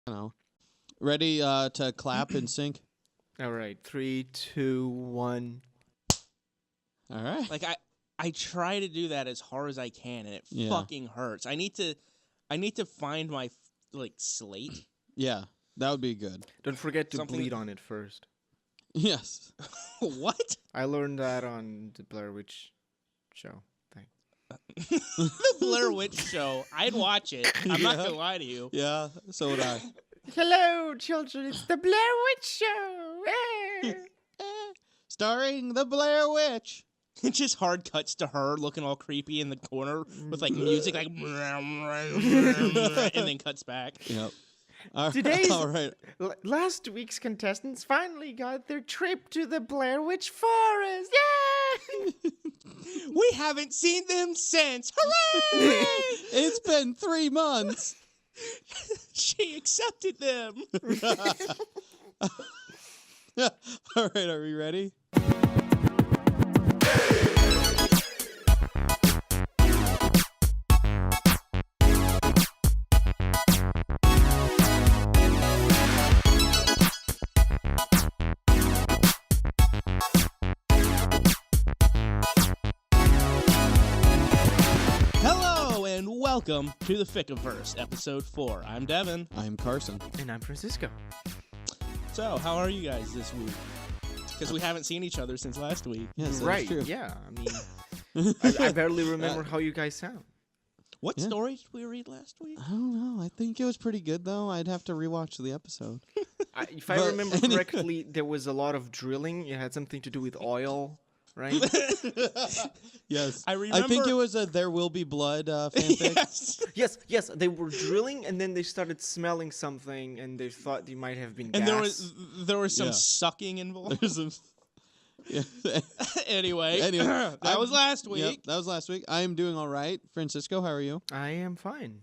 I don't know. Ready to clap and sync? All right, 3, 2, 1. All right. Like I try to do that as hard as I can, and it fucking hurts. I need to find my slate. Yeah, that would be good. Don't forget to bleed on it first. Yes. What? I learned that on the Blair Witch show thing. The Blair Witch show. I'd watch it. I'm not gonna lie to you. Yeah, so would I. Hello, children. It's the Blair Witch show. Starring the Blair Witch. It just hard cuts to her looking all creepy in the corner with music and then cuts back. Yep. Today's all right. Last week's contestants finally got their trip to the Blair Witch Forest. Yay! We haven't seen them since. Hooray! It's been 3 months. She accepted them. All right, are we ready? Welcome to the Fickiverse, episode 4. I'm Devin. I'm Carson. And I'm Francisco. So, how are you guys this week? Because we haven't seen each other since last week. Yes, right, true. Yeah. I mean, I barely remember how you guys sound. What story did we read last week? I don't know. I think it was pretty good, though. I'd have to rewatch the episode. If I remember correctly, there was a lot of drilling. It had something to do with oil. Right? Yes. I remember. I think it was a There Will Be Blood fanfic. Yes. They were drilling, and then they started smelling something, and they thought they might have been and gas. there was some sucking involved. Yeah. Anyway, that was last week. Yep, that was last week. I am doing all right. Francisco, how are you? I am fine.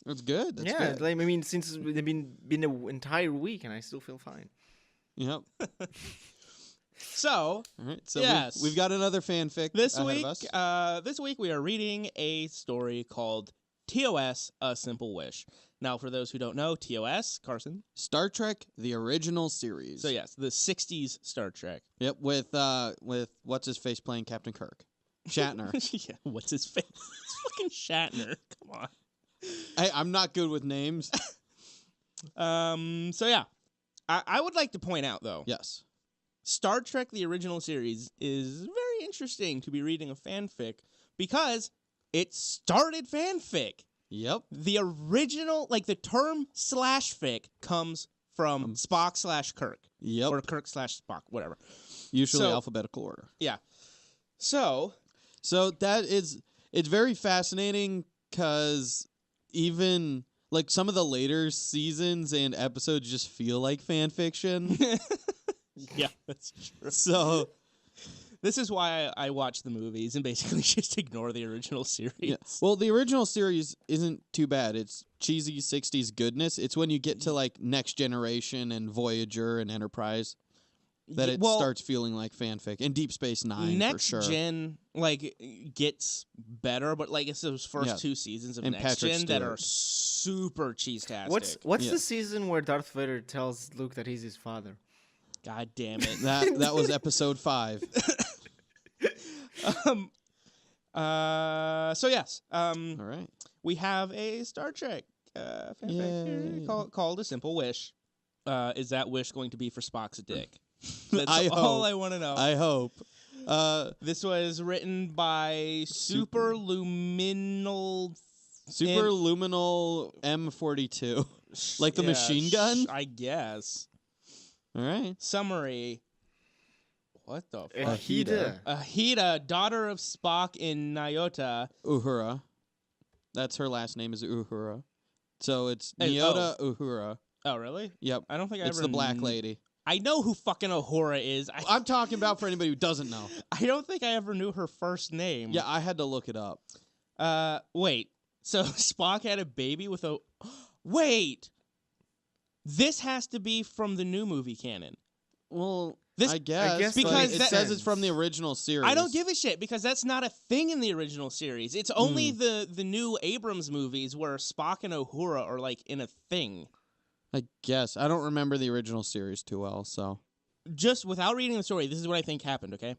That's good. That's good. I mean, since it's been an entire week, and I still feel fine. Yep. So, all right, so yes. we've got another fanfic this ahead week. of us. This week we are reading a story called TOS: A Simple Wish. Now, for those who don't know, TOS, Carson, Star Trek: The Original Series. So yes, the '60s Star Trek. Yep, with what's his face playing Captain Kirk, Shatner. Yeah, what's his face? It's fucking Shatner. Come on. I'm not good with names. So yeah, I would like to point out though. Yes. Star Trek, the original series, is very interesting to be reading a fanfic because it started fanfic. Yep. The original, the term /fic comes from Spock/Kirk. Yep. Or Kirk/Spock, whatever. Usually alphabetical order. Yeah. So it's very fascinating because even some of the later seasons and episodes just feel like fan fiction. Yeah, that's true. So this is why I watch the movies and basically just ignore the original series. Yeah. Well, the original series isn't too bad. It's cheesy 60s goodness. It's when you get to Next Generation and Voyager and Enterprise that it starts feeling like fanfic. And Deep Space Nine, Next for sure. Gen gets better, but it's those first 2 seasons of and Next Patrick Gen Stewart. that are super cheese-tastic. What's the season where Darth Vader tells Luke that he's his father? God damn it. That was episode 5. So yes. All right. We have a Star Trek fanfic called A Simple Wish. Is that wish going to be for Spock's dick? That's all I want to know. I hope. This was written by Superluminal M42. Like the machine gun? I guess. All right. Summary. What the fuck? Ahida, daughter of Spock in Nyota. Uhura. That's her last name is Uhura. So it's Nyota Uhura. Oh, really? Yep. I don't think it's the black lady. I know who fucking Uhura is. I'm talking about for anybody who doesn't know. I don't think I ever knew her first name. Yeah, I had to look it up. Wait. So Spock had a baby with a... Wait! This has to be from the new movie canon. Well, This, I guess because it says it's from the original series. I don't give a shit because that's not a thing in the original series. It's only the new Abrams movies where Spock and Uhura are like in a thing. I guess. I don't remember the original series too well, so. Just without reading the story, this is what I think happened, okay?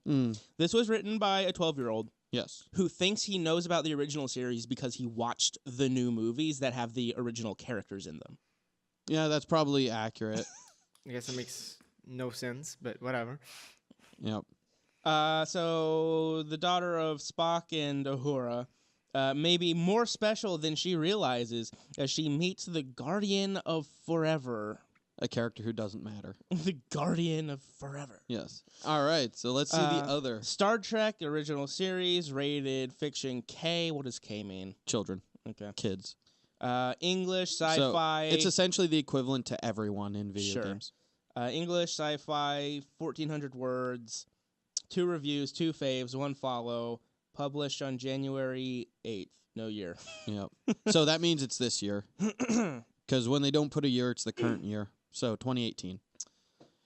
This was written by a 12-year-old. Yes. Who thinks he knows about the original series because he watched the new movies that have the original characters in them. Yeah, that's probably accurate. I guess it makes no sense, but whatever. Yep. So the daughter of Spock and Uhura may be more special than she realizes as she meets the Guardian of Forever. A character who doesn't matter. The Guardian of Forever. Yes. All right, so let's see the other. Star Trek original series, rated fiction K. What does K mean? Children. Okay. Kids. English, sci-fi. So it's essentially the equivalent to everyone in video games. English, sci-fi, 1,400 words, 2 reviews, 2 faves, 1 follow, published on January 8th. No year. Yep. So that means it's this year. Because when they don't put a year, it's the current year. So 2018.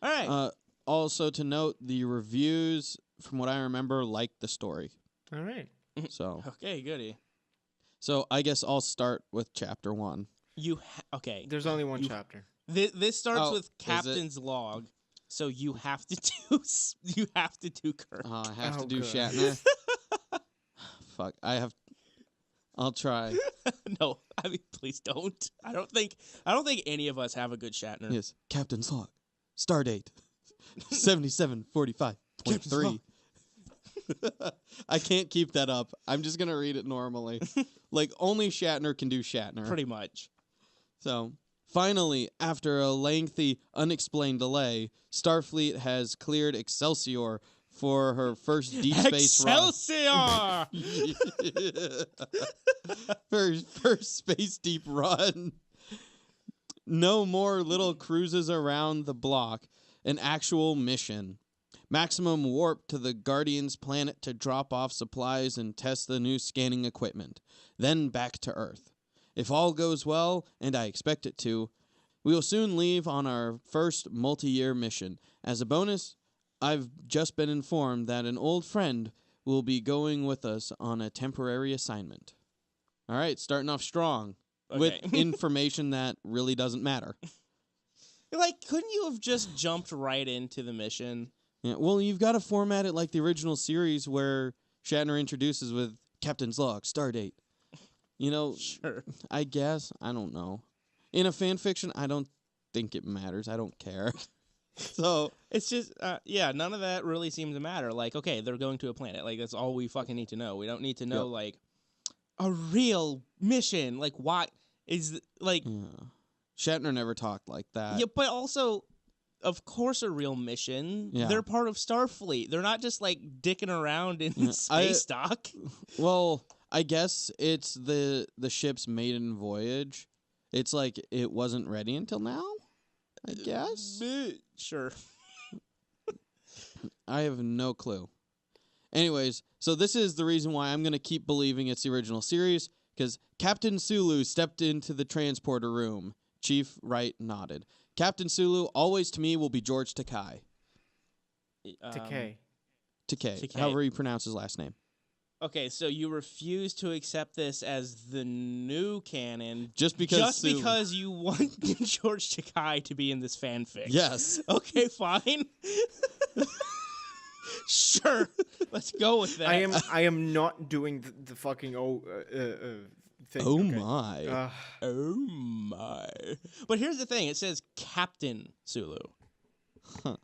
All right. Also to note, the reviews, from what I remember, like the story. All right. So. Okay, goody. So I guess I'll start with chapter 1. Okay. There's only one chapter. This starts with Captain's log, so you have to do Kirk. I have to do Shatner. Fuck. I'll try. No, I mean, please don't. I don't think any of us have a good Shatner. Yes, Captain's log, stardate 7745.3. I can't keep that up. I'm just gonna read it normally. Like only Shatner can do Shatner. Pretty much. So finally, after a lengthy, unexplained delay, Starfleet has cleared Excelsior for her first deep space run. Excelsior! First space deep run. No more little cruises around the block. An actual mission. Maximum warp to the Guardian's planet to drop off supplies and test the new scanning equipment. Then back to Earth. If all goes well, and I expect it to, we will soon leave on our first multi-year mission. As a bonus, I've just been informed that an old friend will be going with us on a temporary assignment. All right, starting off strong with information that really doesn't matter. Like, couldn't you have just jumped right into the mission? Yeah, well, you've got to format it like the original series where Shatner introduces with Captain's log, stardate. You know, sure. I guess. I don't know. In a fan fiction, I don't think it matters. I don't care. So it's just, none of that really seems to matter. Like, okay, they're going to a planet. Like, that's all we fucking need to know. We don't need to know, like, a real mission. Like, what is, like... Yeah. Shatner never talked like that. Yeah, but also, of course a real mission. Yeah. They're part of Starfleet. They're not just, like, dicking around in space dock. Well, I guess it's the ship's maiden voyage. It's like it wasn't ready until now? I guess. Sure. I have no clue. Anyways, so this is the reason why I'm going to keep believing it's the original series, because Captain Sulu stepped into the transporter room. Chief Wright nodded. Captain Sulu always to me will be George Takei. Takei. However you pronounce his last name. Okay, so you refuse to accept this as the new canon just because you want George Takei to be in this fanfic. Yes. Okay, fine. Sure. Let's go with that. I am not doing the fucking thing. Oh my. Oh my. But here's the thing. It says Captain Sulu. Huh.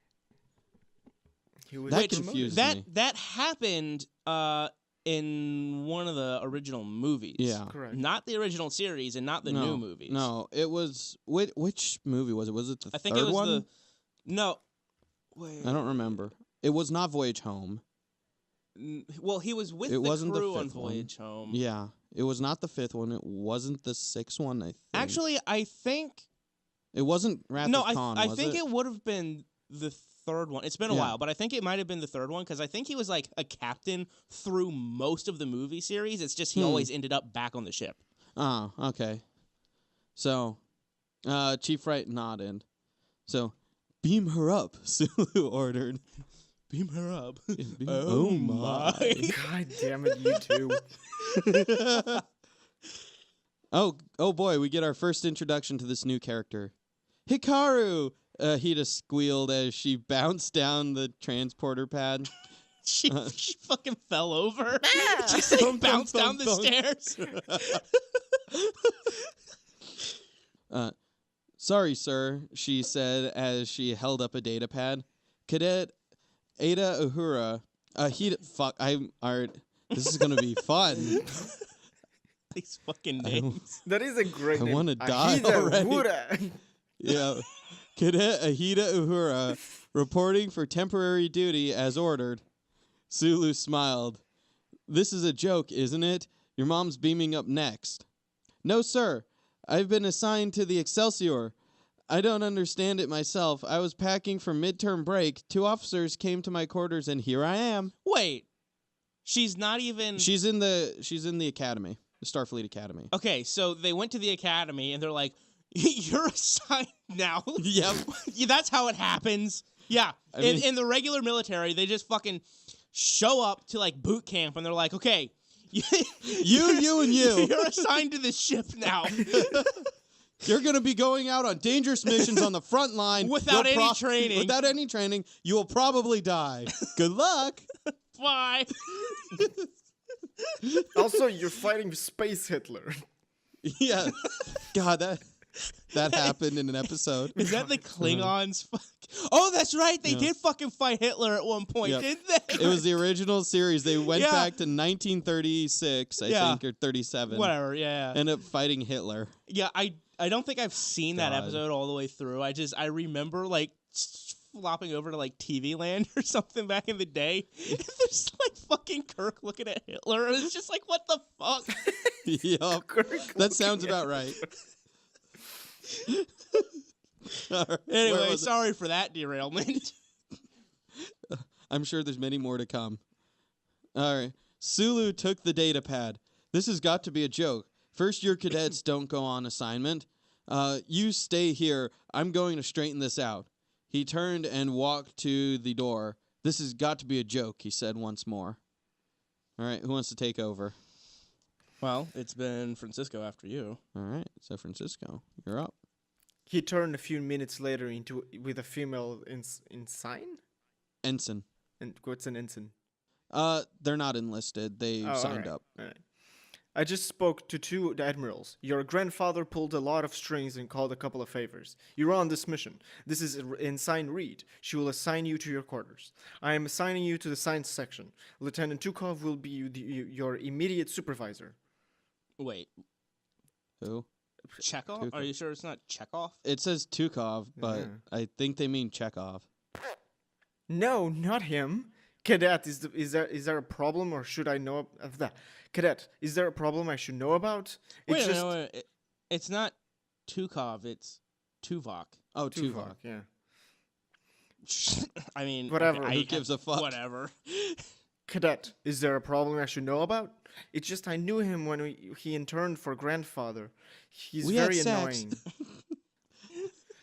That confused me. That happened in one of the original movies. Yeah. Correct. Not the original series and not the new movies. No, it was... Which movie was it? Was it the third one? I think it was No. Wait. I don't remember. It was not Voyage Home. Well, he was with the crew on Voyage Home. Yeah. It was not the 5th one. It wasn't the 6th one, I think. Actually, I think... It wasn't Wrath of Khan, I think it would have been the 3rd one. It's been a while, but I think it might have been the 3rd one, because I think he was like a captain through most of the movie series. It's just he always ended up back on the ship. Oh, okay. So, Chief Wright nodded. So, beam her up, Sulu ordered. Beam her up. Oh my. God damn it, you two. Oh boy, we get our first introduction to this new character. Hikaru! Hida squealed as she bounced down the transporter pad. She fucking fell over. Ah! Just like bounced down the stairs. Sorry, sir, she said as she held up a data pad. Cadet Ada Uhura. Alright. This is gonna be fun. These fucking names. That is a great name. I want to die already. Yeah. Cadet Ahida Uhura reporting for temporary duty as ordered. Sulu smiled. This is a joke, isn't it? Your mom's beaming up next. No, sir. I've been assigned to the Excelsior. I don't understand it myself. I was packing for midterm break. 2 officers came to my quarters, and here I am. Wait. She's not even... She's in the academy. The Starfleet Academy. Okay, so they went to the academy, and they're like, you're assigned now. Yep. Yeah, that's how it happens. Yeah. In the regular military, they just fucking show up to, like, boot camp, and they're like, okay... you, and you. You're assigned to this ship now. You're going to be going out on dangerous missions on the front line. Without any training. Without any training. You will probably die. Good luck. Bye. Also, you're fighting Space Hitler. Yeah. God, that happened in an episode. Is that the Klingons? Oh, that's right. They did fucking fight Hitler at one point, didn't they? It was the original series. They went back to 1936, I think, or 37. Whatever, yeah. Ended up fighting Hitler. Yeah, I don't think I've seen that episode all the way through. I remember, like, flopping over to, like, TV Land or something back in the day. And there's, like, fucking Kirk looking at Hitler, and it's just like, what the fuck? Yup. That sounds about right. Anyway, sorry for that derailment. I'm sure there's many more to come. All right. Sulu took the data pad. This has got to be a joke. First year cadets don't go on assignment. You stay here. I'm going to straighten this out. He turned and walked to the door. This has got to be a joke, he said once more. All right, who wants to take over? Well, it's been Francisco after you. All right, so Francisco, you're up. He turned a few minutes later with a female ensign? Ensign. And what's an ensign? They're not enlisted. They signed up. All right. I just spoke to 2 admirals. Your grandfather pulled a lot of strings and called a couple of favors. You're on this mission. This is Ensign Reed. She will assign you to your quarters. I am assigning you to the science section. Lieutenant Tukov will be your immediate supervisor. Wait. Who? Chekhov? Tukov. Are you sure it's not Chekhov? It says Tukov, but I think they mean Chekhov. No, not him. Cadet, is there a problem, or should I know of that? Cadet, is there a problem I should know about? Wait a minute. It's not Tukov, it's Tuvok. Oh, Tuvok. Yeah. I mean, whatever. Who gives a fuck? Whatever. Cadet, is there a problem I should know about? It's just I knew him when he interned for grandfather. He's very annoying.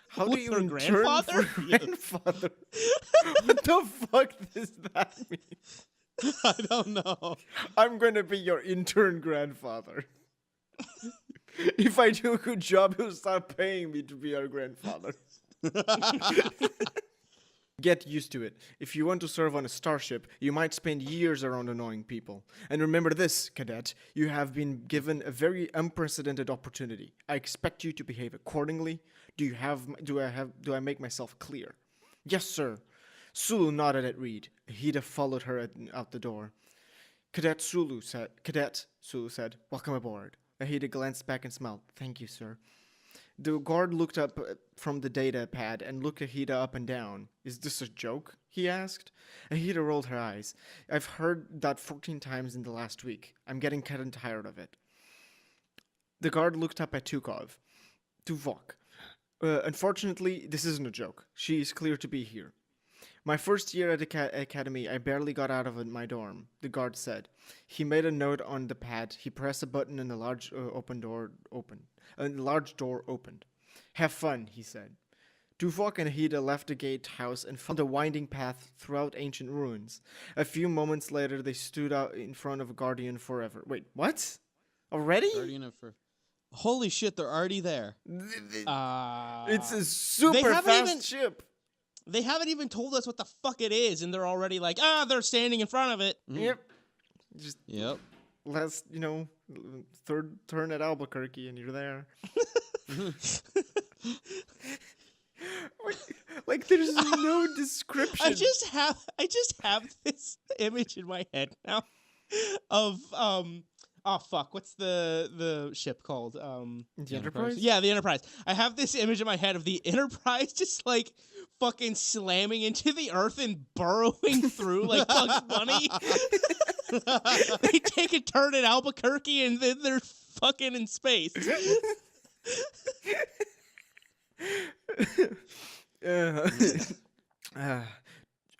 How do you intern grandfather? for grandfather? What the fuck does that mean? I don't know. I'm going to be your intern grandfather. If I do a good job, he'll start paying me to be your grandfather. Get used to it. If you want to serve on a starship, you might spend years around annoying people. And remember this, Cadet, you have been given a very unprecedented opportunity. I expect you to behave accordingly. Do I make myself clear? Yes, sir. Sulu nodded at Reed. Hida followed her out the door. Cadet, Sulu said, welcome aboard. Ahida glanced back and smiled. Thank you, sir. The guard looked up from the data pad and looked Ahida up and down. Is this a joke? He asked. Ahida rolled her eyes. I've heard that 14 times in the last week. I'm getting kind of tired of it. The guard looked up at Tuvok. Unfortunately, this isn't a joke. She is clear to be here. My first year at the academy, I barely got out of my dorm, the guard said. He made a note on the pad. He pressed a button and a large door opened. Have fun, he said. Tuvok and Ahida left the gatehouse and found a winding path throughout ancient ruins. A few moments later, they stood out in front of Guardian Forever. Wait, what? Already? Guardian of Holy shit, they're already there. It's a super fast ship. They haven't even told us what the fuck it is, and they're already like, they're standing in front of it. Yep. Just Yep. last, third turn at Albuquerque, and you're there. Like there's no description. I just have this image in my head now of oh fuck, what's the ship called? The Enterprise? Yeah, the Enterprise. I have this image in my head of the Enterprise just like fucking slamming into the earth and burrowing through like Bugs Bunny. They take a turn at Albuquerque and then they're fucking in space.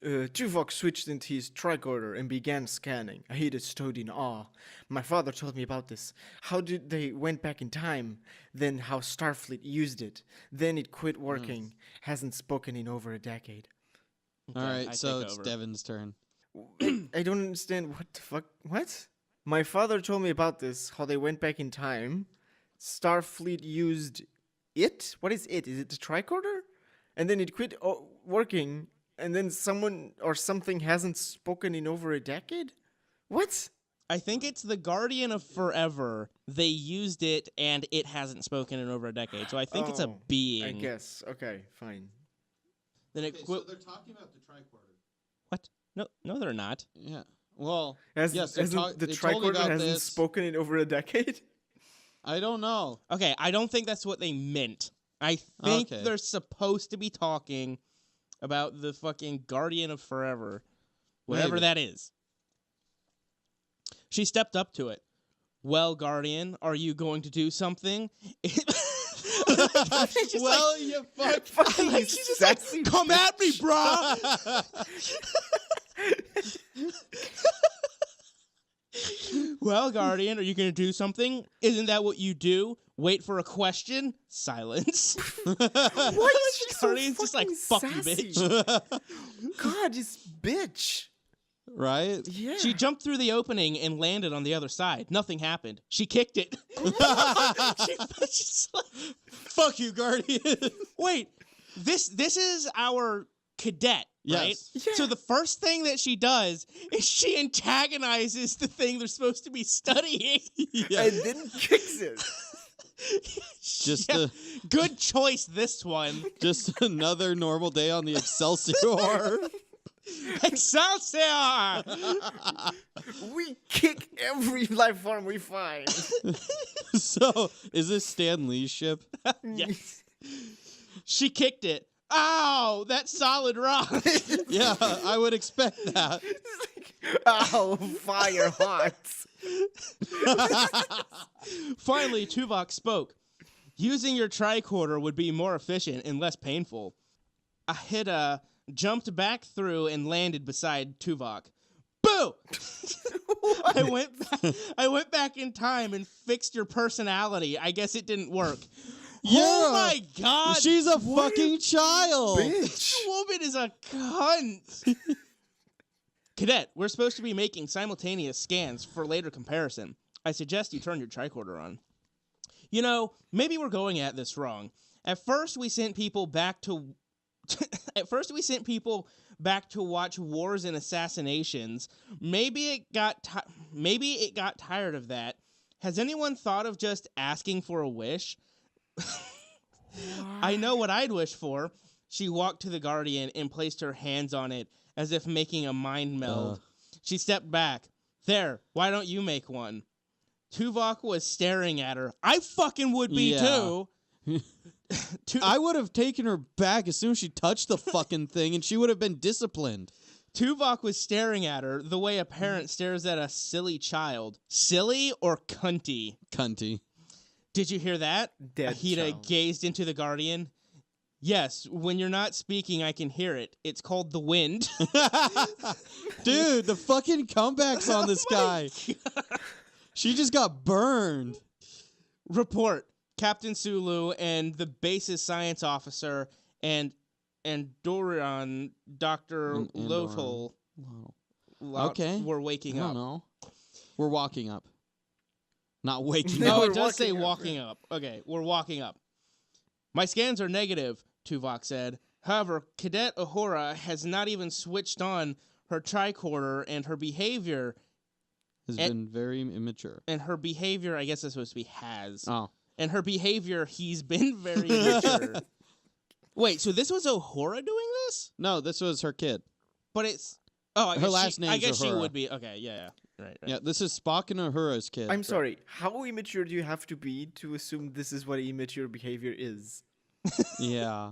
Tuvok switched into his tricorder and began scanning. I hid it stood in awe. My father told me about this. How did they went back in time, then how Starfleet used it. Then it quit working. Hasn't spoken in over a decade. All right, so it's Devin's turn. I don't understand what the fuck. What? My father told me about this, how they went back in time. Starfleet used it? What is it? Is it the tricorder? And then it quit working, and then someone or something hasn't spoken in over a decade? What? I think it's the Guardian of Forever. They used it, and it hasn't spoken in over a decade. So I think it's a being. I guess. Okay, fine. Then it quit. So they're talking about the tricorder. What? No, they're not. Yeah. Well, yes, the tricorder hasn't spoken in over a decade? I don't know. Okay, I don't think that's what they meant. I think they're supposed to be talking about the fucking Guardian of Forever. Whatever that is. She stepped up to it. Well, Guardian, are you going to do something? Well, you fucking she's just like, come at me, brah! Well, Guardian, are you going to do something? Isn't that what you do? Wait for a question? Silence. Why is she Guardian's so just like, fuck you, sassy? bitch. God, this bitch. Right? Yeah. She jumped through the opening and landed on the other side. Nothing happened. She kicked it. She's like, fuck you, Guardian. Wait, this is our cadet, right? Yes. Yeah. So the first thing that she does is she antagonizes the thing they're supposed to be studying. Yeah. And then kicks it. Just good choice, this one. just another normal day on the Excelsior. Excelsior! We kick every life form we find. So, is this Stan Lee's ship? Yes. She kicked it. Ow, that solid rock. Yeah, I would expect that. Ow, fire hot. Finally, Tuvok spoke. Using your tricorder would be more efficient and less painful. Ahida jumped back through and landed beside Tuvok. Boo! I went back in time and fixed your personality. I guess it didn't work. Yeah. Oh my god! She's a fucking child. Bitch. This woman is a cunt. Cadet, we're supposed to be making simultaneous scans for later comparison. I suggest you turn your tricorder on. You know, maybe we're going at this wrong. At first, we sent people back to watch wars and assassinations. Maybe it got tired of that. Has anyone thought of just asking for a wish? I know what I'd wish for. She walked to the Guardian and placed her hands on it as if making a mind meld. She stepped back. There, why don't you make one? Tuvok was staring at her. I fucking would be too. I would have taken her back as soon as she touched the fucking thing, and she would have been disciplined. Tuvok was staring at her the way a parent stares at a silly child. Silly or cunty? Cunty. Did you hear that? Ahida gazed into the Guardian. Yes, when you're not speaking, I can hear it. It's called the wind. Dude, the fucking comebacks on this guy. She just got burned. Report. Captain Sulu and the base's science officer and Dorian, Dr. Lotal. Okay. We're waking up. No. We're walking up. Not waking No, up. Oh, we're it does say walking up. walking up. Okay, we're walking up. My scans are negative, Tuvok said. However, Cadet Uhura has not even switched on her tricorder, and her behavior Has been very immature. And her behavior, I guess that's supposed to be has. Oh. And her behavior, he's been very immature. Wait, so this was Uhura doing this? No, this was her kid. But it's... Oh, her last name. I guess she Uhura. would be. Okay, yeah. Right. Yeah, this is Spock and Uhura's kid. I'm sorry. How immature do you have to be to assume this is what immature behavior is? Yeah.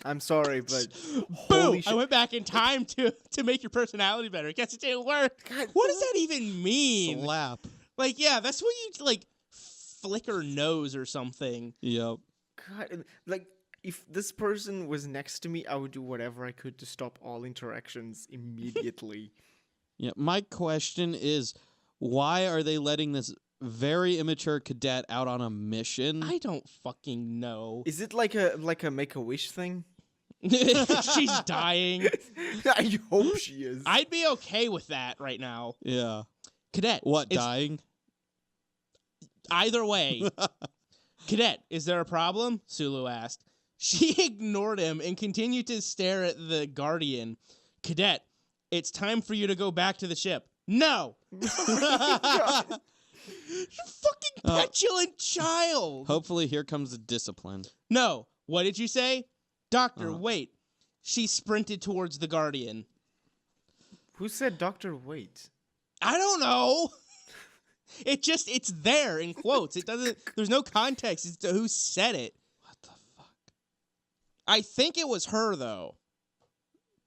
I'm sorry, but Boom! holy I shit. went back in time to make your personality better. Guess it didn't work. God, What does that even mean? Slap. Like, yeah, that's when you, like, flick her nose or something. Yep. God, like, if this person was next to me, I would do whatever I could to stop all interactions immediately. Yeah. My question is, why are they letting this very immature cadet out on a mission? I don't fucking know. Is it like a Make-A-Wish thing? She's dying. I hope she is. I'd be okay with that right now. Yeah. Cadet. What, is- dying? Either way. Cadet, is there a problem? Sulu asked. She ignored him and continued to stare at the Guardian. Cadet, it's time for you to go back to the ship. No! You fucking petulant child! Hopefully here comes the discipline. No. What did you say? Doctor, wait. She sprinted towards the Guardian. Who said Dr. Wait? I don't know. It's there in quotes. It doesn't, there's no context as to who said it. What the fuck? I think it was her, though.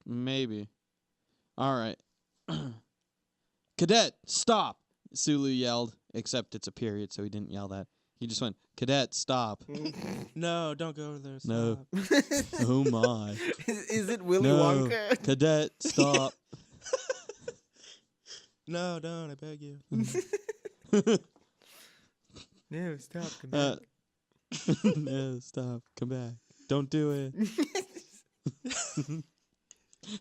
Maybe. All right. Cadet, stop! Sulu yelled, except it's a period, so he didn't yell that. He just went, Cadet, stop. No, don't go over there. No. Stop. Oh my. Is it Willy No. Wonka? Cadet, stop. No, don't. I beg you. No, stop. Come back. No, stop. Come back. Don't do it.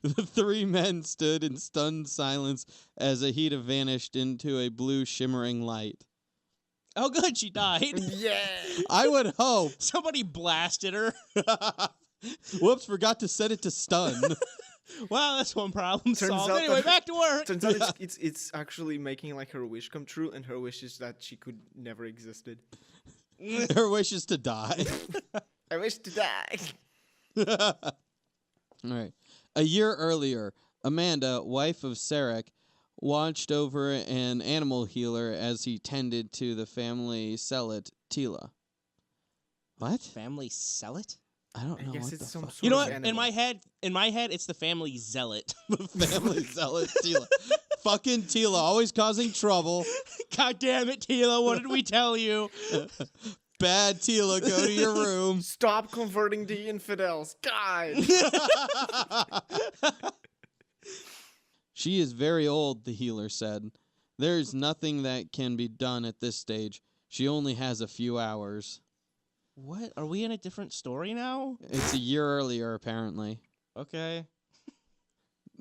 The three men stood in stunned silence as Ahita vanished into a blue shimmering light. Oh, good. She died. Yeah. I would hope. Somebody blasted her. Whoops, forgot to set it to stun. Wow, that's one problem Turns solved. out Anyway, that- back to work. Turns out it's actually making like her wish come true, and her wish is that she could never existed. Her wish is to die. I wish to die. All right. A year earlier, Amanda, wife of Sarek, watched over an animal healer as he tended to the family zealot, Tilla. What? Family zealot? I don't I know guess what it's the some fuck. sort You know of what? animal. In my head, it's the family zealot. Family zealot, Tilla. Fucking Tilla, always causing trouble. God damn it, Tila! What did we tell you? Bad Tilla, go to your room. Stop converting the infidels, God. She is very old, the healer said. There's nothing that can be done at this stage. She only has a few hours. What? Are we in a different story now? It's a year earlier, apparently. Okay.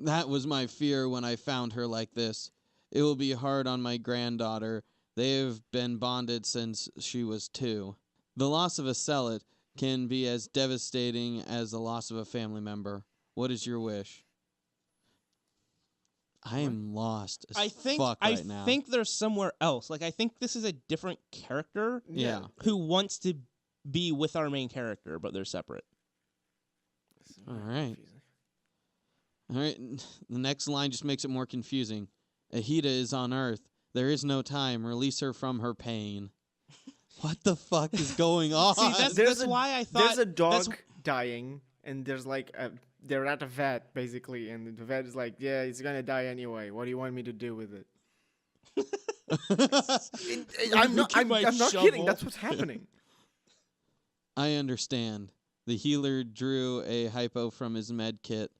That was my fear when I found her like this. It will be hard on my granddaughter. They have been bonded since she was 2. The loss of a zealot can be as devastating as the loss of a family member. What is your wish? I am lost as fuck right now. I think there's somewhere else. Like, I think this is a different character Yeah. who wants to be with our main character, but they're separate. All right. All right. The next line just makes it more confusing. Ahita is on Earth. There is no time. Release her from her pain. What the fuck is going on? See, that's why I thought There's a dog that's- dying, and there's like they're at a vet basically, and the vet is like, "Yeah, he's gonna die anyway. What do you want me to do with it?" I'm not. Look at I'm my not shovel. kidding. That's what's happening. I understand. The healer drew a hypo from his med kit,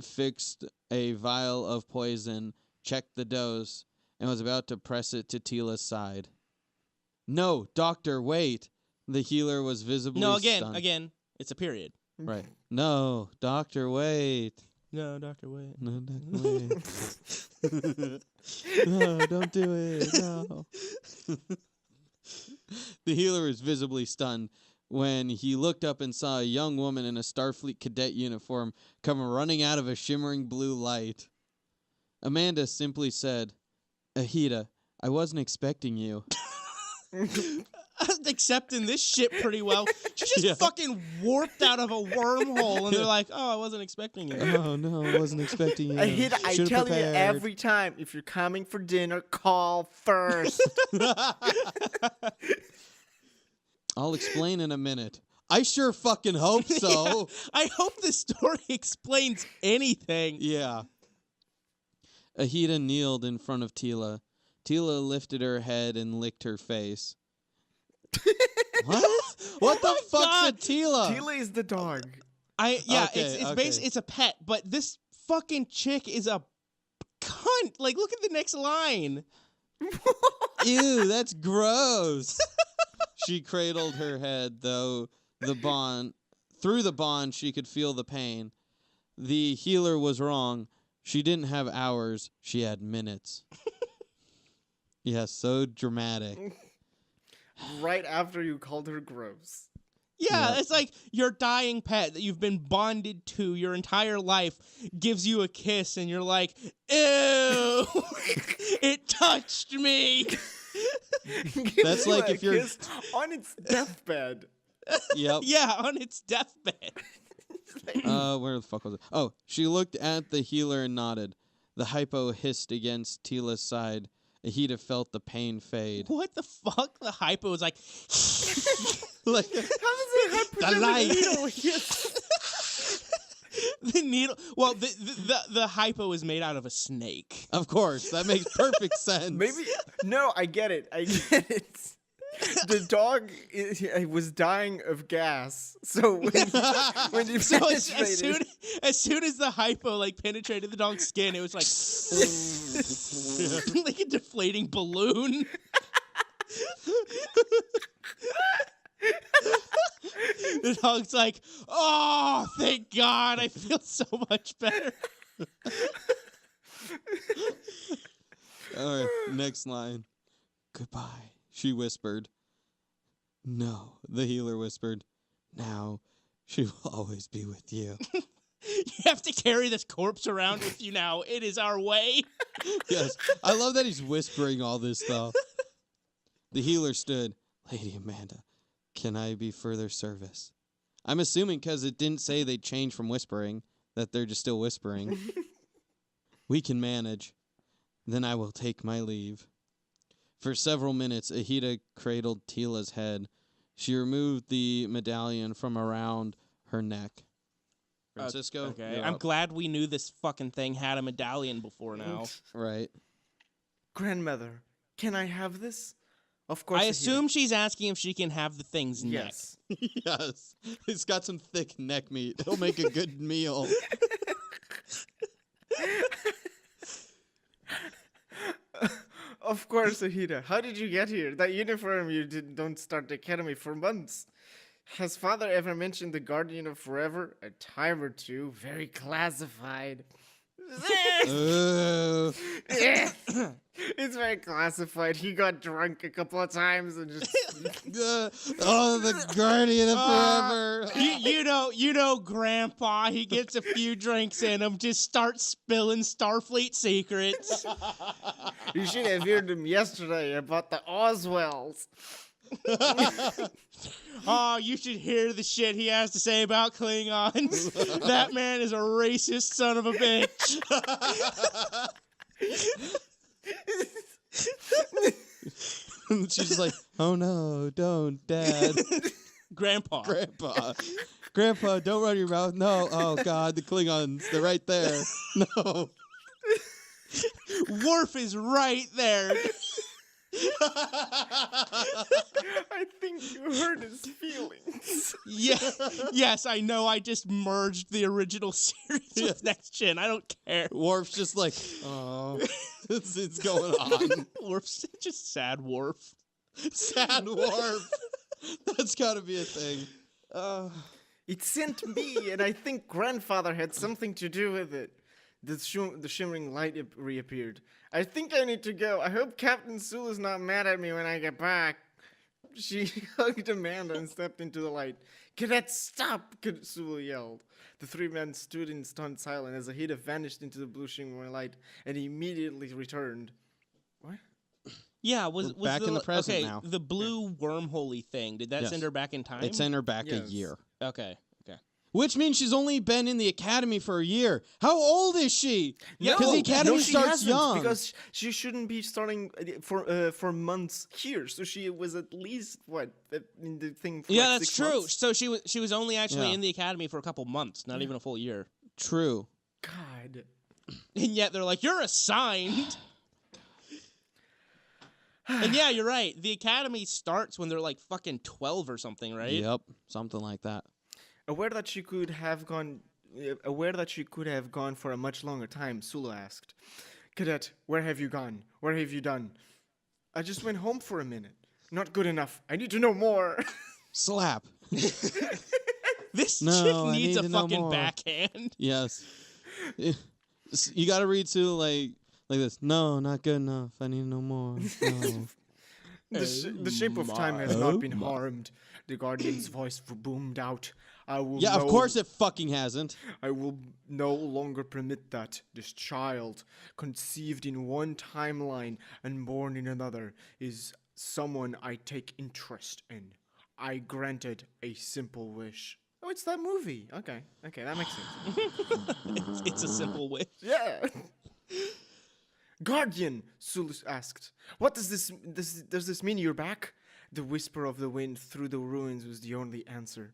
fixed a vial of poison, checked the dose, and was about to press it to Tila's side. No, doctor, wait. The healer was visibly No, stunned. again, it's a period. Right. No, doctor, wait. No, Dr. Wade. No, Dr. Wade. No, don't do it. No. The healer was visibly stunned when he looked up and saw a young woman in a Starfleet cadet uniform come running out of a shimmering blue light. Amanda simply said, Ahita, I wasn't expecting you. Accepting this shit pretty well. She just fucking warped out of a wormhole, and they're like, "Oh, I wasn't expecting you." Oh no, I wasn't expecting you. I tell you prepared. every time, if you're coming for dinner, call first. I'll explain in a minute. I sure fucking hope so. Yeah, I hope this story explains anything. Yeah. Ahita kneeled in front of Tilla. Tilla lifted her head and licked her face. What? What the fuck's a Tilla? Tilla is the dog. It's a pet, but this fucking chick is a cunt. Like, look at the next line. Ew, that's gross. She cradled her head, though through the bond she could feel the pain. The healer was wrong. She didn't have hours, she had minutes. Yeah, so dramatic. Right after you called her gross. Yeah, it's like your dying pet that you've been bonded to your entire life gives you a kiss and you're like, ew, it touched me. That's like if you're on its deathbed. Yep. Yeah, on its deathbed. Where the fuck was it? Oh, she looked at the healer and nodded. The hypo hissed against Tila's side. Ahita felt the pain fade. What the fuck? The hypo was like, like How does it have the light? The needle. Well, the hypo is made out of a snake. Of course, that makes perfect sense. Maybe no, I get it. The dog was dying of gas, so when you so as soon as the hypo like penetrated the dog's skin, it was like like a deflating balloon. The dog's like, "Oh, thank God, I feel so much better." All right, next line. Goodbye, she whispered. No, the healer whispered. Now, she will always be with you. You have to carry this corpse around with you now. It is our way. Yes, I love that he's whispering all this stuff. The healer stood. Lady Amanda, can I be further service? I'm assuming because it didn't say they changed from whispering, that they're just still whispering. We can manage. Then I will take my leave. For several minutes, Ahita cradled Tila's head. She removed the medallion from around her neck. Francisco? Okay, I'm glad we knew this fucking thing had a medallion before now. Right. Grandmother, can I have this? Of course. I assume she's asking if she can have the thing's yes. neck. Yes. It's got some thick neck meat. It'll make a good meal. Of course, Ahita. How did you get here? That uniform don't start the academy for months. Has father ever mentioned the Guardian of Forever? A time or two. Very classified. It's very classified. He got drunk a couple of times and just the Guardian of Forever. You know, Grandpa. He gets a few drinks in him, just starts spilling Starfleet secrets. You should have heard him yesterday about the Oswells. Oh, you should hear the shit he has to say about Klingons. That man is a racist son of a bitch. She's like, oh no, don't, Dad. Grandpa, don't run your mouth. No, oh God, the Klingons, they're right there. No. Worf is right there. I think you hurt his feelings. Yeah, yes, I know. I just merged the original series with Next Gen. I don't care. Worf's just like, oh, it's going on. Worf's just sad. Worf. Sad Worf. That's got to be a thing. It sent me, and I think grandfather had something to do with it. The shimmering light reappeared. I think I need to go. I hope Captain Sulu's not mad at me when I get back. She hugged Amanda and stepped into the light. Cadet, stop! Sulu yelled. The three men stood in stunned silence as Ahida vanished into the blue shimmering light and immediately returned. What? Yeah, was back in the present now. The blue wormhole-y thing, did that send her back in time? It sent her back a year. Okay. Which means she's only been in the academy for a year. How old is she? Yeah, because the academy starts young. Because she shouldn't be starting for months here. So she was at least in the thing. For yeah, like that's 6 true. months? So she was only actually in the academy for a couple months, not even a full year. True. God. And yet they're like, you're assigned. And yeah, you're right. The academy starts when they're like fucking 12 or something, right? Yep, something like that. Aware that she could have gone for a much longer time, Sulu asked, "Cadet, where have you gone? What have you done?" "I just went home for a minute." "Not good enough. I need to know more." Slap. This No, chick I needs need a to know fucking more. backhand. Yes. You got to read Sulu like this. "No, not good enough. I need to know more." No. The shape of time has not been harmed. The Guardian's voice boomed out. Of course it fucking hasn't. I will no longer permit that. This child, conceived in one timeline and born in another, is someone I take interest in. I granted a simple wish. Oh, it's that movie. Okay, that makes sense. It's a simple wish. Yeah. Guardian, Sulu asked. "What does this mean you're back?" The whisper of the wind through the ruins was the only answer.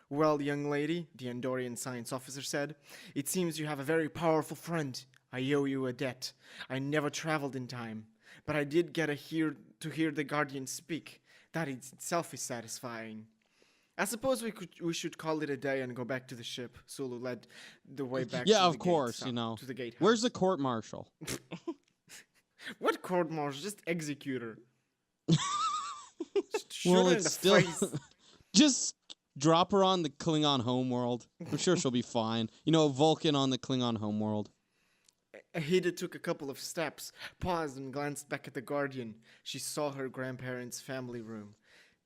"Well, young lady," the Andorian science officer said, "it seems you have a very powerful friend. I owe you a debt. I never traveled in time, but I did get to hear the Guardian speak. That itself is satisfying." "I suppose we should call it a day and go back to the ship." Sulu led the way back. Yeah, to of the course, gate, to the gatehouse. Where's the court martial? What court martial? Just execute her. Well, Shoot her in it's the still face. just drop her on the Klingon homeworld. I'm sure she'll be fine. Vulcan on the Klingon homeworld. Ahida took a couple of steps, paused, and glanced back at the Guardian. She saw her grandparents' family room.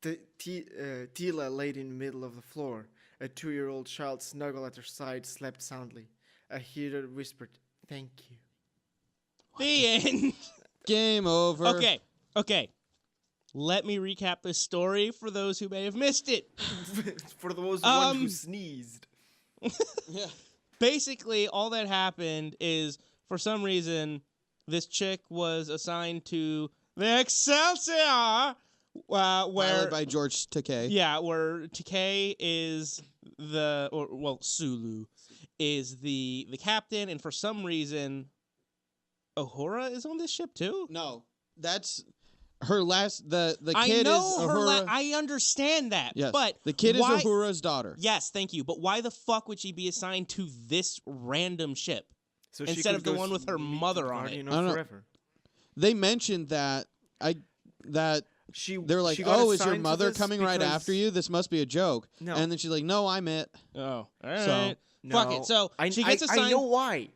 Tilla laid in the middle of the floor. A 2-year-old child snuggled at her side, slept soundly. Ahida whispered, "Thank you." The end. Game over. Okay. Let me recap this story for those who may have missed it. For those one who sneezed. Yeah. Basically, all that happened is, for some reason, this chick was assigned to the Excelsior, where by George Takei. Yeah, where Takei is Sulu is the captain, and for some reason, Uhura is on this ship too. No, that's her last. The I kid know is her. Uhura. I understand that, Yes, but the kid why, is Uhura's daughter. Yes, thank you. But why the fuck would she be assigned to this random ship So she instead could of the go one with her meet the mother on it? Guardian I don't know. forever. They mentioned that they're like, she got "Oh, is your assigned to mother this coming right because- after you? This must be a joke." No. And then she's like, "No, I'm it." Oh, all right. So- Fuck it. So she gets assigned. I know why.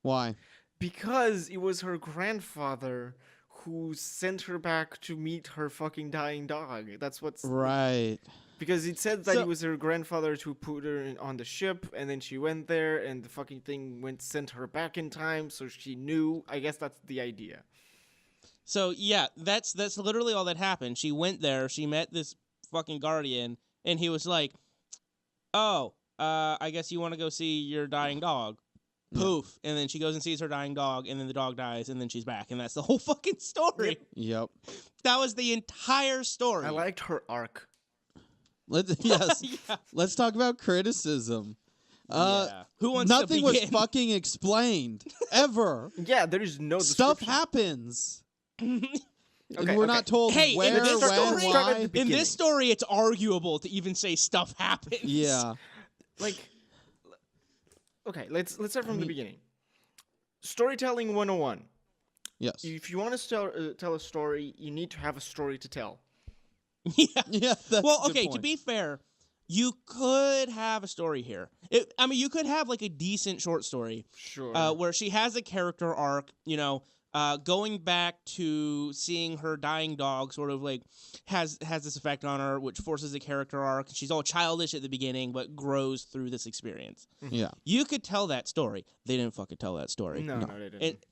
Why? Because it was her grandfather who sent her back to meet her fucking dying dog. That's what's Right. because it said that So- it was her grandfather who put her on the ship, and then she went there, and the fucking thing sent her back in time, so she knew. I guess that's the idea. So yeah, that's literally all that happened. She went there. She met this fucking Guardian, and he was like, "Oh, I guess you want to go see your dying dog." Poof, and then she goes and sees her dying dog, and then the dog dies, and then she's back, and that's the whole fucking story. Yep. That was the entire story. I liked her arc. Yes. Yeah. Let's talk about criticism. Yeah. Who wants Nothing to was begin? fucking explained ever. Yeah, there is no Stuff description. happens. Okay, We're okay. not told Hey, where, in this when, story- start at why. the In beginning. this story, it's arguable to even say stuff happens. Yeah. Like, okay, let's start from the beginning. Storytelling 101. Yes. If you want to tell a story, you need to have a story to tell. Yeah. Yeah. That's Well, a good okay, to point. be fair, you could have a story here. You could have like a decent short story. Sure. Where she has a character arc, going back to seeing her dying dog sort of like has this effect on her, which forces a character arc. She's all childish at the beginning, but grows through this experience. Yeah. You could tell that story. They didn't fucking tell that story. No, they didn't.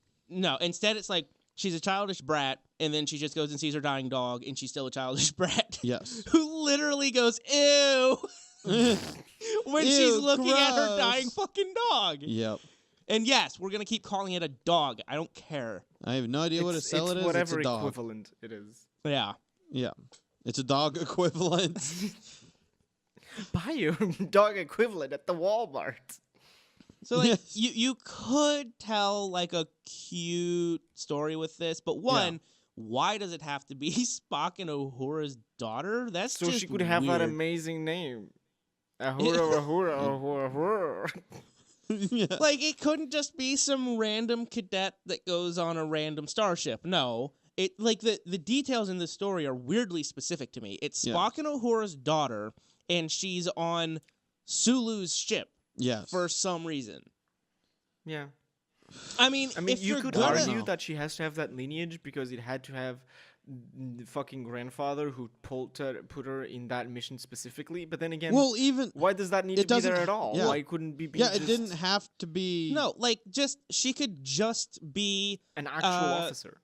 Instead it's like she's a childish brat, and then she just goes and sees her dying dog, and she's still a childish brat. Yes. Who literally goes, ew, when she's looking at her dying fucking dog. Yep. And yes, we're going to keep calling it a dog. I don't care. I have no idea what a cell it is. Whatever it's a dog. equivalent it is. Yeah. Yeah. It's a dog equivalent. Buy your dog equivalent at the Walmart. So, like, you could tell, like, a cute story with this, but why does it have to be Spock and Uhura's daughter? That's so just she could have weird. that amazing name. Uhura. Yeah. Like, it couldn't just be some random cadet that goes on a random starship. No. The details in this story are weirdly specific to me. It's Spock and Uhura's daughter, and she's on Sulu's ship. Yes. For some reason. Yeah. I mean, if you you're could gonna... argue that she has to have that lineage because it had to have the fucking grandfather who put her in that mission specifically. But then again, why does that need to be there at all? Yeah. Why couldn't be? It didn't have to be. No, like she could just be an actual officer.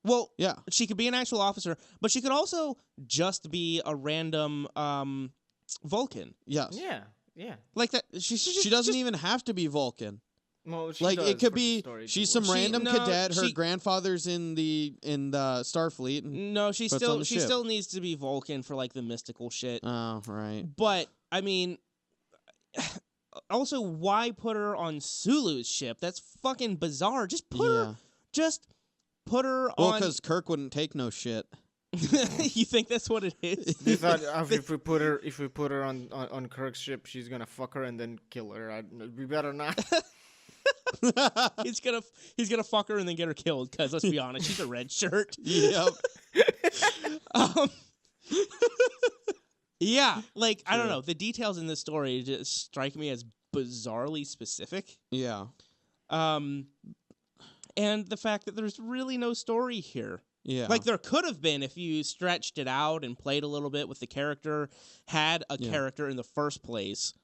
Well, yeah, she could be an actual officer, but she could also just be a random Vulcan. Yes. Yeah. Like that. She doesn't even have to be Vulcan. Well, it could be she's some random cadet. Her grandfather's in the Starfleet. No, she still needs to be Vulcan for like the mystical shit. Oh, right. But I mean, also, why put her on Sulu's ship? That's fucking bizarre. Just put her on. Well, because Kirk wouldn't take no shit. You think that's what it is? They thought if we put her on Kirk's ship, she's gonna fuck her and then kill her. We better not. He's gonna fuck her and then get her killed. Because let's be honest, she's a red shirt. Yep. Yeah, like I don't know. The details in this story just strike me as bizarrely specific. Yeah. And the fact that there's really no story here. Yeah. Like there could have been if you stretched it out and played a little bit with the character, had a character in the first place.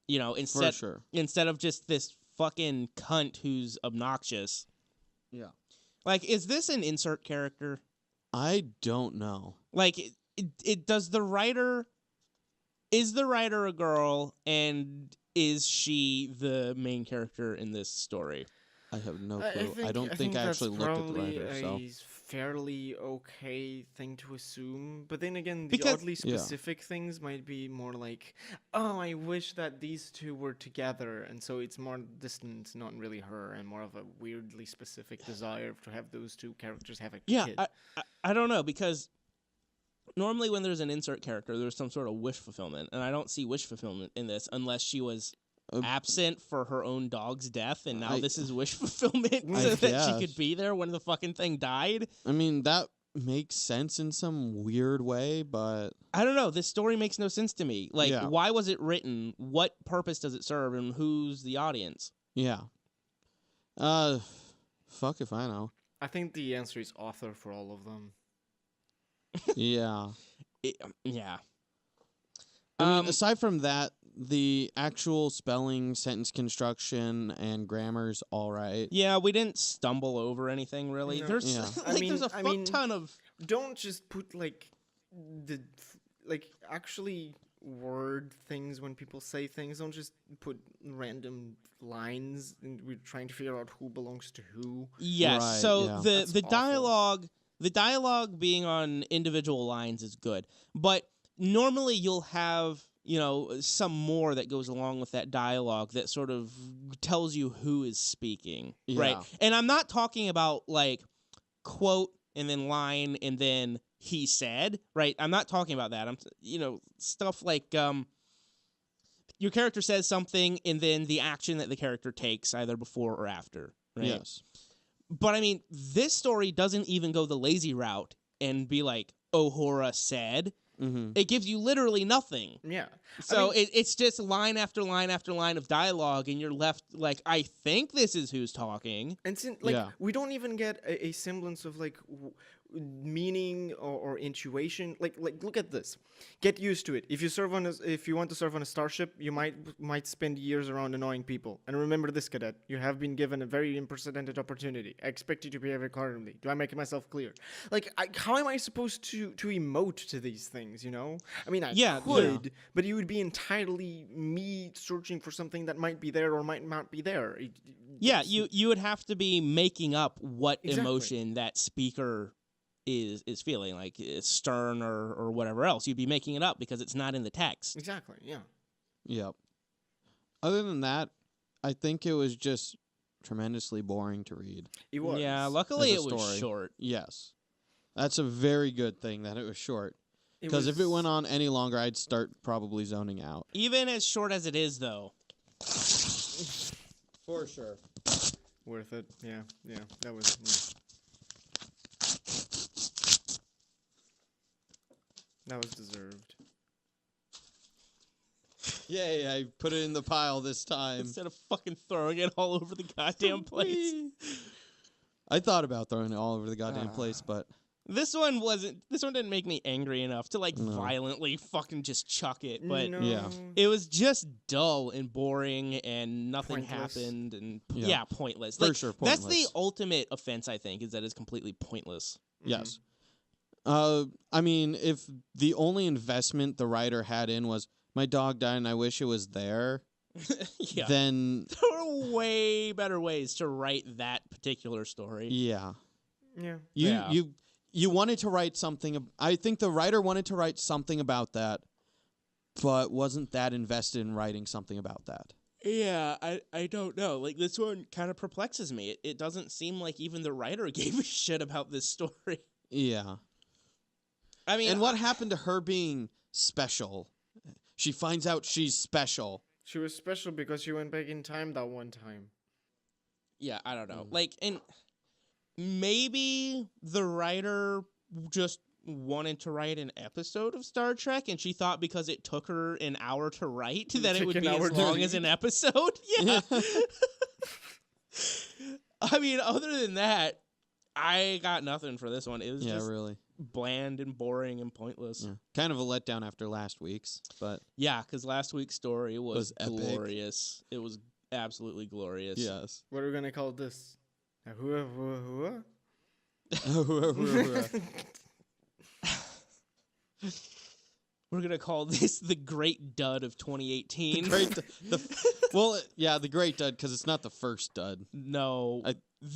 Instead of just this fucking cunt who's obnoxious. Yeah. Like, is this an insert character? I don't know. Like, is the writer a girl, and is she the main character in this story? I have no clue. I don't think I actually looked at the writer. So fairly okay thing to assume, but then again, the oddly specific things might be more like, oh, I wish that these two were together, and so it's more distant, not really her, and more of a weirdly specific desire to have those two characters have a kid. I don't know, because normally when there's an insert character, there's some sort of wish fulfillment, and I don't see wish fulfillment in this unless she was absent for her own dog's death, and now this is wish fulfillment so that she could be there when the fucking thing died. I mean, that makes sense in some weird way, but I don't know. This story makes no sense to me. Like, why was it written? What purpose does it serve? And who's the audience? Yeah. Fuck if I know. I think the answer is author for all of them. Yeah. Yeah. I mean, aside from that, the actual spelling, sentence construction, and grammar's all right. Yeah, we didn't stumble over anything really. No. There's there's a fuck ton of. Don't just put actually word things when people say things. Don't just put random lines, and we're trying to figure out who belongs to who. Yes. Right, so the dialogue being on individual lines is good, but normally you'll have some more that goes along with that dialogue that sort of tells you who is speaking, right? And I'm not talking about like quote and then line and then he said, right? I'm not talking about that. I'm stuff like your character says something and then the action that the character takes either before or after, right? Yes. But I mean, this story doesn't even go the lazy route and be like, Uhura said. Mm-hmm. It gives you literally nothing. Yeah. So it's just line after line after line of dialogue, and you're left like, I think this is who's talking. And we don't even get a semblance of like meaning or intuition. Like look at this. Get used to it. If you want to serve on a starship, you might spend years around annoying people. And remember this, cadet. You have been given a very unprecedented opportunity. I expect you to behave accordingly. Do I make myself clear? Like, how am I supposed to emote to these things? You know? I mean, I could, but it would be entirely me searching for something that might be there or might not be there. You would have to be making up what emotion that speaker is feeling, like it's stern or whatever else. You'd be making it up because it's not in the text. Exactly, yeah. Yep. Other than that, I think it was just tremendously boring to read. It was. Yeah, luckily it was short. Yes. That's a very good thing that it was short. Because if it went on any longer, I'd start probably zoning out. Even as short as it is, though. For sure. Worth it. Yeah. That was... Yeah. That was deserved. Yay, I put it in the pile this time. Instead of fucking throwing it all over the goddamn place. I thought about throwing it all over the goddamn place, but... This one didn't make me angry enough to, like, violently fucking just chuck it. But it was just dull and boring and nothing happened. And pointless. For sure, pointless. That's the ultimate offense, I think, is that it's completely pointless. Yes. I mean, if the only investment the writer had in was, my dog died and I wish it was there, then... There are way better ways to write that particular story. Yeah. Yeah. You wanted to write something... I think the writer wanted to write something about that, but wasn't that invested in writing something about that. Yeah, I don't know. Like, this one kind of perplexes me. It doesn't seem like even the writer gave a shit about this story. Yeah. I mean... And what happened to her being special? She finds out she's special. She was special because she went back in time that one time. Yeah, I don't know. Like, and maybe the writer just wanted to write an episode of Star Trek, and she thought because it took her an hour to write that it would be as long as an episode. Yeah. I mean, other than that, I got nothing for this one. It was just really bland and boring and pointless. Yeah. Kind of a letdown after last week's, but... Yeah, because last week's story was glorious. It was absolutely glorious. Yes. What are we going to call this? We're going to call this the Great Dud of 2018. The Great Dud, because it's not the first dud. No.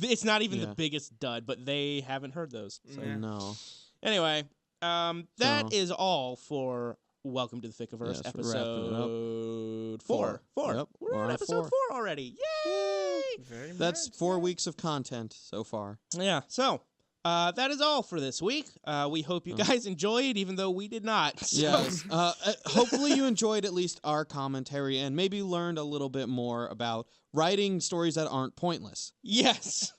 It's not even the biggest dud, but they haven't heard those. So. No. Anyway, that is all for Welcome to the Thickiverse, episode 4. Yep, we're on episode 4 already. Yay! That's 4 weeks of content so far. Yeah, so that is all for this week. We hope you guys enjoyed, even though we did not. So. Yes. Hopefully you enjoyed at least our commentary and maybe learned a little bit more about writing stories that aren't pointless. Yes.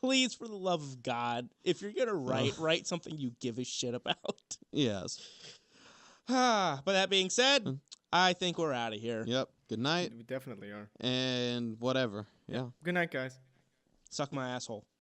Please, for the love of God, if you're going to write something you give a shit about. Yes. But that being said, I think we're out of here. Yep. Good night. We definitely are. And whatever. Yeah. Good night, guys. Suck my asshole.